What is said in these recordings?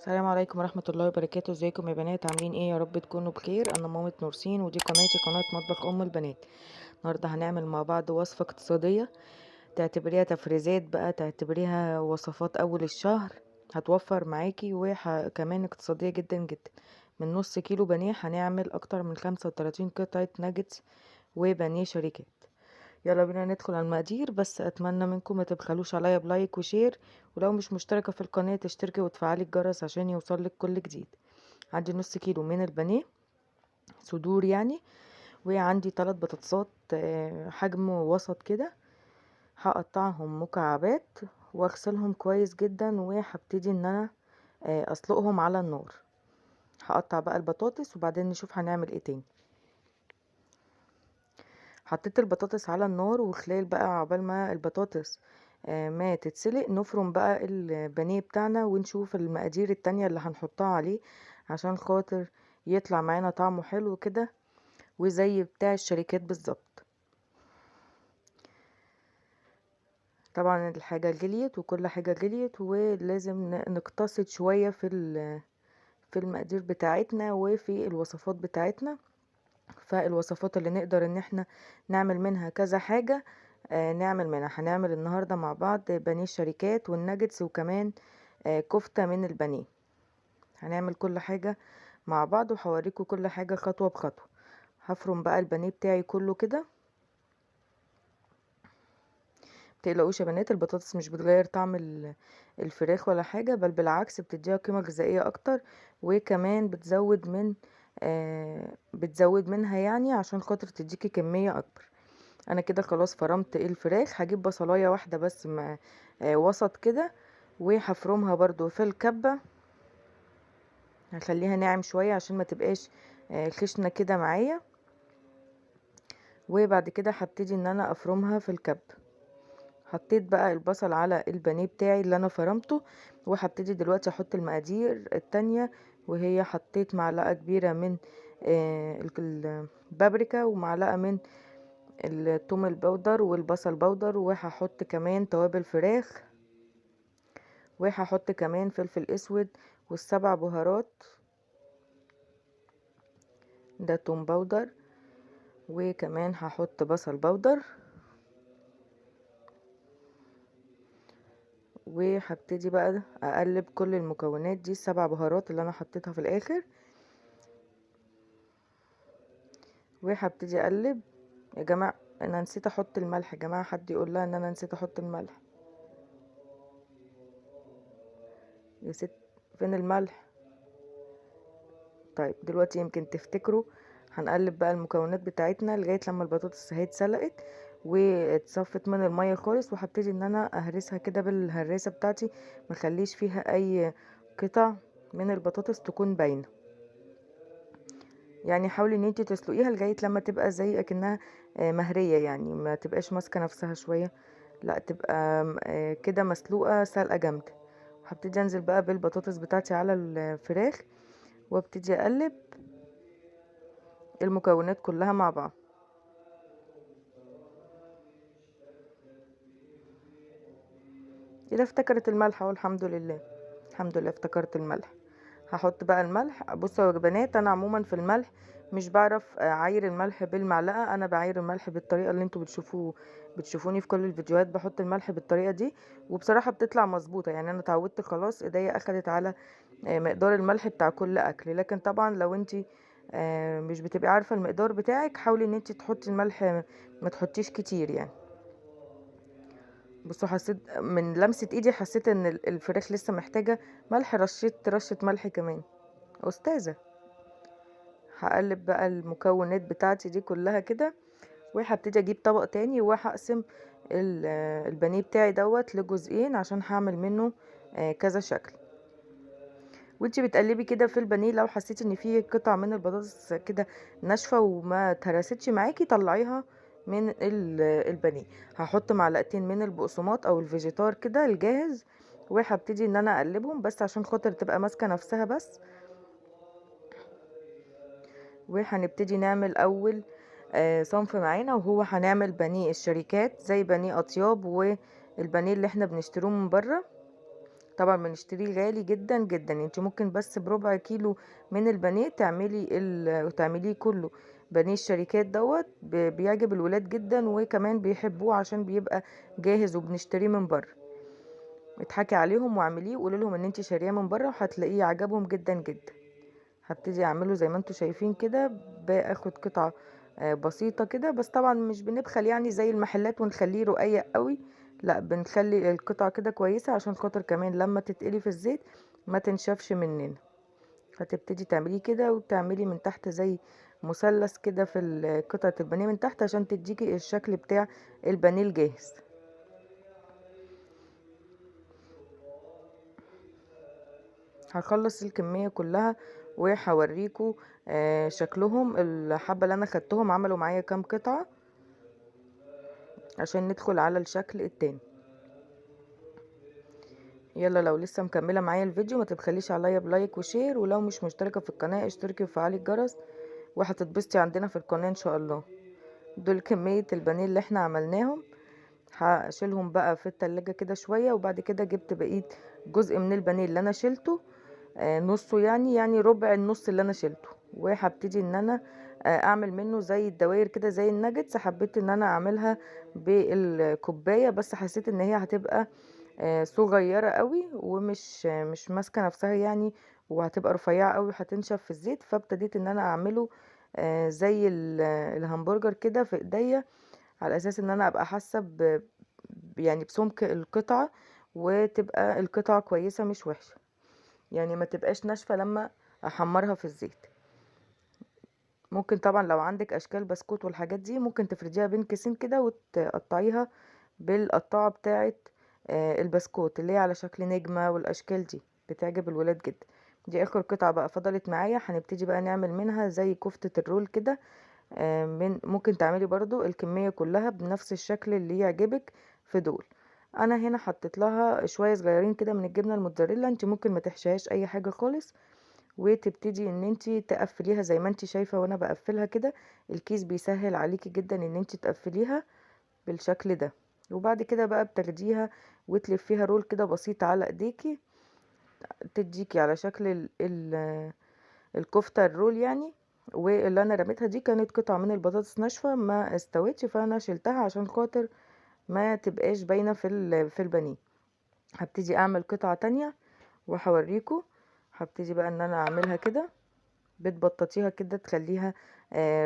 السلام عليكم ورحمة الله وبركاته. ازيكم يا بنات؟ عاملين ايه؟ يا رب تكونوا بخير. انا مامة نورسين ودي قناتي، قناة مطبخ ام البنات. النهاردة هنعمل مع بعض وصفة اقتصادية، تعتبريها تفريزات بقى، تعتبريها وصفات اول الشهر. هتوفر معاكي وكمان اقتصادية جدا جدا. من نص كيلو بانيه هنعمل اكتر من 35 قطعة ناجتس وبانيه شركات. يلا بينا ندخل على المقادير، بس اتمنى منكم ما تبخلوش عليا بلايك وشير، ولو مش مشتركة في القناة تشتركي وتفعلي الجرس عشان يوصلك كل جديد. عندي نص كيلو من البانيه صدور يعني، وعندي 3 بطاطسات حجم وسط كده. هقطعهم مكعبات واغسلهم كويس جدا، وهبتدي ان انا اسلقهم على النار. هقطع بقى البطاطس وبعدين نشوف هنعمل ايه تاني. حطيت البطاطس على النار، وخلال بقى عقبال ما البطاطس ما تتسلق نفرم بقى البانيه بتاعنا ونشوف المقادير التانية اللي هنحطها عليه عشان خاطر يطلع معانا طعمه حلو كده وزي بتاع الشركات بالظبط. طبعا الحاجة غليت وكل حاجة غليت، ولازم نقتصد شوية في المقادير بتاعتنا وفي الوصفات بتاعتنا. فالوصفات اللي نقدر ان احنا نعمل منها كذا حاجة نعمل منها. هنعمل النهاردة مع بعض بانيه الشركات والناجتس، وكمان كفتة من البانيه. هنعمل كل حاجة مع بعض وهوريكم كل حاجة خطوة بخطوة. هفرم بقى البانيه بتاعي كله كده. متقلقوش يا بنات، البطاطس مش بتغير طعم الفراخ ولا حاجة، بل بالعكس بتديها قيمة غذائية اكتر، وكمان بتزود منها يعني عشان خاطر تديكي كمية اكبر. انا كده خلاص فرمت الفراخ. هجيب بصلاية واحدة بس وسط كده، وهفرمها برضو في الكبة. هخليها ناعم شوية عشان ما تبقاش خشنة كده معايا. وبعد كده هبتدي ان انا افرمها في الكب. حطيت بقى البصل على البانيه بتاعي اللي انا فرمته، وهبتدي دلوقتي احط المقادير التانية. وهي حطيت معلقة كبيرة من البابريكا، ومعلقة من الثوم البودر والبصل بودر، وهحط كمان توابل فراخ، وهحط كمان فلفل اسود والسبع بهارات. ده توم بودر، وكمان هحط بصل بودر. وهبتدي بقى اقلب كل المكونات دي، السبع بهارات اللي انا حطيتها في الاخر، وهبتدي اقلب. يا جماعه انا نسيت احط الملح، يا جماعه حد يقول لها ان انا نسيت احط الملح. يا ست، فين الملح؟ طيب دلوقتي يمكن تفتكروا. هنقلب بقى المكونات بتاعتنا لغايه لما البطاطس اهي اتسلقت واتصفت من الميه خالص، وهبتدي ان انا اهرسها كده بالهراسه بتاعتي، مخليش فيها اي قطع من البطاطس تكون باينه. يعني حاولي ان انتي تسلقيها لغايه لما تبقى زي اكنها مهريه، يعني ما تبقاش ماسكه نفسها شويه، لا تبقى كده مسلوقه سلقه جامده. هبتدي انزل بقى بالبطاطس بتاعتي على الفراخ، وابتدي اقلب المكونات كلها مع بعض. كده افتكرت الملح اهو، الحمد لله. الحمد لله افتكرت الملح. هحط بقى الملح. بصوا يا بنات، انا عموما في الملح مش بعرف اعاير الملح بالمعلقه، انا بعاير الملح بالطريقه اللي انتوا بتشوفوني في كل الفيديوهات بحط الملح بالطريقه دي، وبصراحه بتطلع مظبوطه. يعني انا اتعودت خلاص، ايديا اخدت على مقدار الملح بتاع كل اكل. لكن طبعا لو انتي مش بتبقي عارفه المقدار بتاعك، حاولي ان انتي تحطي الملح ما تحطيش كتير يعني. بصوا، حسيت من لمسة ايدي، حسيت ان الفراخ لسه محتاجة ملح، رشة رشة ملح كمان. استاذة. هقلب بقى المكونات بتاعتي دي كلها كده، وهبتدي اجيب طبق تاني وهقسم البانيه بتاعي دوت لجزئين عشان هعمل منه كذا شكل. وانتي بتقلبي كده في البانيه، لو حسيتي ان فيه قطع من البطاطس كده ناشفه وما اتهرستش معاكي، طلعيها من البانيه. هحط معلقتين من البقسماط او الفيجيتار كده الجاهز، وهبتدي ان انا اقلبهم بس عشان خاطر تبقى ماسكه نفسها بس. وهنبتدي نعمل اول صنف معانا، وهو هنعمل بانيه الشركات زي بانيه اطياب والبانيه اللي احنا بنشتروه من بره. طبعا بنشتريه غالي جدا جدا. انت ممكن بس بربع كيلو من البانيه تعمليه كله بانيه الشركات دوت. بيعجب الولاد جدا وكمان بيحبوه عشان بيبقى جاهز وبنشتريه من بره. اضحكي عليهم واعمليه وقولي لهم ان انت شاريه من بره وهتلاقيه عجبهم جدا جدا. هبتدي اعمله زي ما انتوا شايفين كده. باخد قطعة بسيطة كده، بس طبعا مش بنبخل يعني زي المحلات ونخليه رقيق قوي. لا، بنخلي القطعة كده كويسة عشان خاطر كمان لما تتقلي في الزيت ما تنشفش مننا. هتبتدي تعمليه كده وتعملي من تحت زي مثلث كده في قطعة البانيه من تحت عشان تديكي الشكل بتاع البانيه الجاهز. هخلص الكمية كلها وهوريكم شكلهم. الحبة اللي انا خدتهم عملوا معايا كام قطعة عشان ندخل على الشكل التاني. يلا لو لسه مكملة معايا الفيديو ما تبخليش عليا بلايك وشير، ولو مش مشتركة في القناة اشتركي وفعلي الجرس وهتتبسطي عندنا في القناة ان شاء الله. دول كمية البانيه اللي احنا عملناهم. هشيلهم بقى في التلاجة كده شوية، وبعد كده جبت بقية جزء من البانيه اللي انا شلته نصه، يعني ربع النص اللي انا شلته. وهبتدي ان انا اعمل منه زي الدوائر كده زي الناجتس. حبيت ان انا اعملها بالكوباية، بس حسيت ان هي هتبقى صغيرة قوي ومش مش ماسكة نفسها يعني، وهتبقى رفيعة قوي هتنشف في الزيت. فابتديت ان انا اعمله زي الهمبرجر كده في ايديا، على اساس ان انا ابقى حاسة يعني بسمك القطعة، وتبقى القطعة كويسة مش وحشة، يعني ما تبقاش ناشفة لما احمرها في الزيت. ممكن طبعا لو عندك اشكال بسكوت والحاجات دي ممكن تفرديها بين كيسين كده وتقطعيها بالقطاعة بتاعة البسكوت اللي هي على شكل نجمة، والاشكال دي بتعجب الولاد جدا. دي اخر قطعة بقى فضلت معايا. هنبتدي بقى نعمل منها زي كفتة الرول كده. ممكن تعملي برضو الكمية كلها بنفس الشكل اللي يعجبك في دول. انا هنا حطيت لها شوية صغيرين كده من الجبنة الموتزاريلا. انت ممكن ما تحشيهاش اي حاجة خالص، وتبتدي ان انت تقفليها زي ما انت شايفة وانا بقفلها كده. الكيس بيسهل عليكي جدا ان انت تقفليها بالشكل ده. وبعد كده بقى بتاخديها وتلفيها رول كده بسيط على ايديكي، تديكي على شكل الكفتة الرول يعني. واللي انا رميتها دي كانت قطعة من البطاطس ناشفة ما استوتش، فانا شلتها عشان خاطر ما تبقاش باينة في البانيه. هبتدي اعمل قطعة تانية وهوريكم. هبتدي بقى ان انا اعملها كده، بتبططيها كده تخليها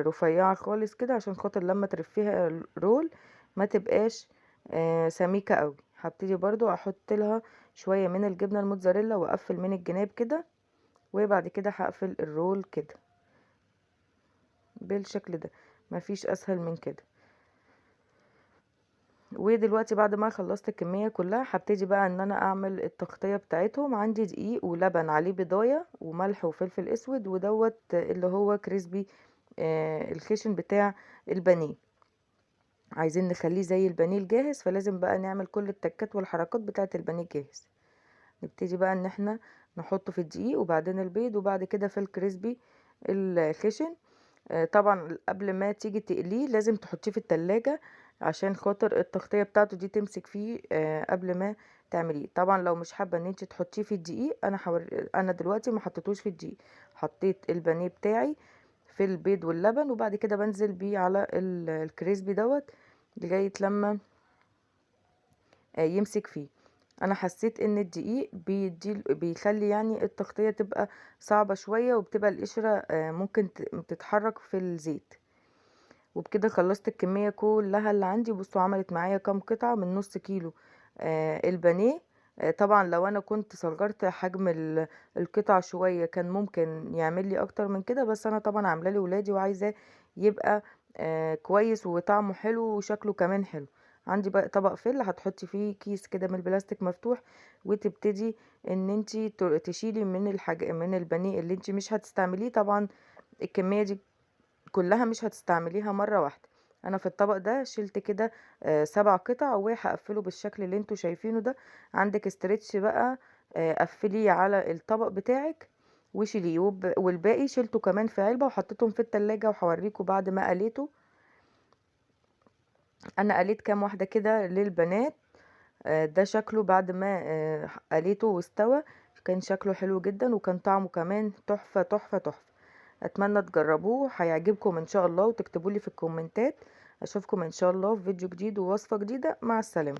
رفيعة خالص كده عشان خاطر لما ترفيها رول ما تبقاش سميكة قوي. هبتدي برضو احط لها شوية من الجبنة الموتزاريلا واقفل من الجناب كده، وبعد كده هقفل الرول كده بالشكل ده. مفيش اسهل من كده. ودلوقتي بعد ما خلصت الكمية كلها هبتدي بقى ان انا اعمل التغطية بتاعتهم. عندي دقيق ولبن عليه بضاية وملح وفلفل اسود ودوت اللي هو كريسبي الخشن بتاع البانيه. عايزين نخليه زي البانيه الجاهز، فلازم بقى نعمل كل التكات والحركات بتاعة البانيه الجاهز. نبتدي بقى ان احنا نحطه في الدقيق وبعدين البيض وبعد كده في الكريسبي الخشن. طبعا قبل ما تيجي تقليه لازم تحطيه في التلاجة عشان خاطر التغطية بتاعته دي تمسك فيه قبل ما تعمليه. طبعا لو مش حابة ان انت تحطيه في الدقيق، انا دلوقتي ما حطيتوش في الدقيق. حطيت البانيه بتاعي في البيض واللبن وبعد كده بنزل بيه على الكريسبي دوت لغاية لما يمسك فيه. انا حسيت ان الدقيق بيخلي يعني التغطية تبقى صعبة شوية، وبتبقى القشرة ممكن تتحرك في الزيت. وبكده خلصت الكمية كلها اللي عندي. بصوا عملت معايا كام قطعة من نص كيلو البانيه. طبعا لو انا كنت صغرت حجم القطع شوية كان ممكن يعمل لي اكتر من كده، بس انا طبعا عاملاه لولادي وعايزاه يبقى كويس وطعمه حلو وشكله كمان حلو. عندي بقى طبق فل هتحطي فيه كيس كده من البلاستيك مفتوح، وتبتدي ان انتي تشيلي من البانيه اللي انتي مش هتستعمليه. طبعا الكمية دي كلها مش هتستعمليها مرة واحدة. انا في الطبق ده شلت كده 7 قطع وهقفله بالشكل اللي انتوا شايفينه ده. عندك استرتش بقى قفليه على الطبق بتاعك وشيليه، والباقي شلته كمان في علبة وحطيتهم في التلاجة. وهوريكم بعد ما قليته. انا قليت كام واحدة كده للبنات ده شكله بعد ما قليته واستوى. كان شكله حلو جدا وكان طعمه كمان تحفة تحفة تحفة. اتمنى تجربوه، هيعجبكم ان شاء الله، وتكتبوا لي في الكومنتات. اشوفكم ان شاء الله في فيديو جديد ووصفة جديدة. مع السلامة.